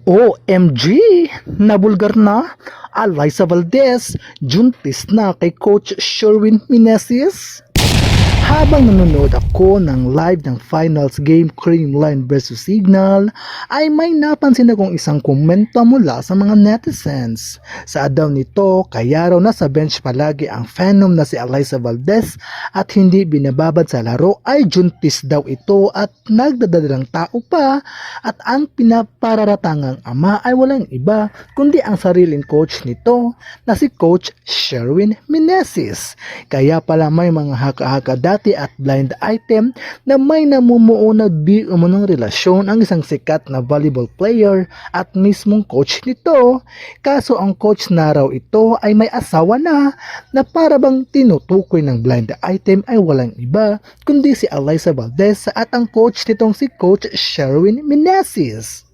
OMG! Nabulgar na! Alyssa Valdez, juntis na kay Coach Sherwin Meneses. Habang nanonood ako ng live ng finals game Creamline vs Signal, ay may napansin akong isang komento mula sa mga netizens. Sa daw nito, kaya raw nasa bench palagi ang phenom na si Alyssa Valdez at hindi binababad sa laro ay juntis daw ito at nagdadalang tao pa at ang pinaparatangang ama ay walang iba kundi ang sariling coach nito na si Coach Sherwin Meneses. Kaya pala may mga haka-haka dati at blind item na may namumuo na di umunong relasyon ang isang sikat na volleyball player at mismong coach nito. Kaso ang coach na raw ito ay may asawa na para bang tinutukoy ng blind item ay walang iba kundi si Alyssa Valdez at ang coach nitong si Coach Sherwin Meneses.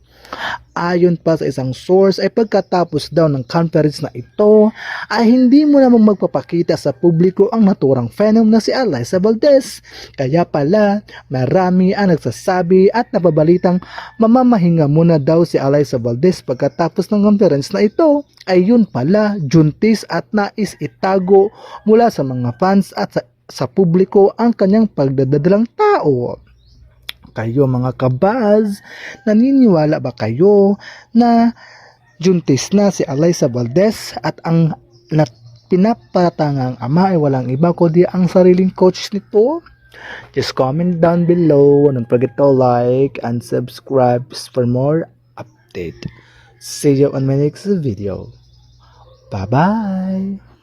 Ayon pa sa isang source ay pagkatapos daw ng conference na ito ay hindi mo namang magpapakita sa publiko ang naturang phenom na si Alyssa Valdez. Kaya pala marami ang nagsasabi at napabalitang mamamahinga muna daw si Alyssa Valdez pagkatapos ng conference na ito. Ay yun pala juntis at nais itago mula sa mga fans at sa publiko ang kanyang pagdadadalang tao. Kayo mga kabaz, naniniwala ba kayo na juntis na si Alyssa Valdez at ang pinapatangang ama ay walang iba kundi ang sariling coach nito? Just comment down below. Don't forget to like and subscribe for more update. See you on my next video. Bye-bye!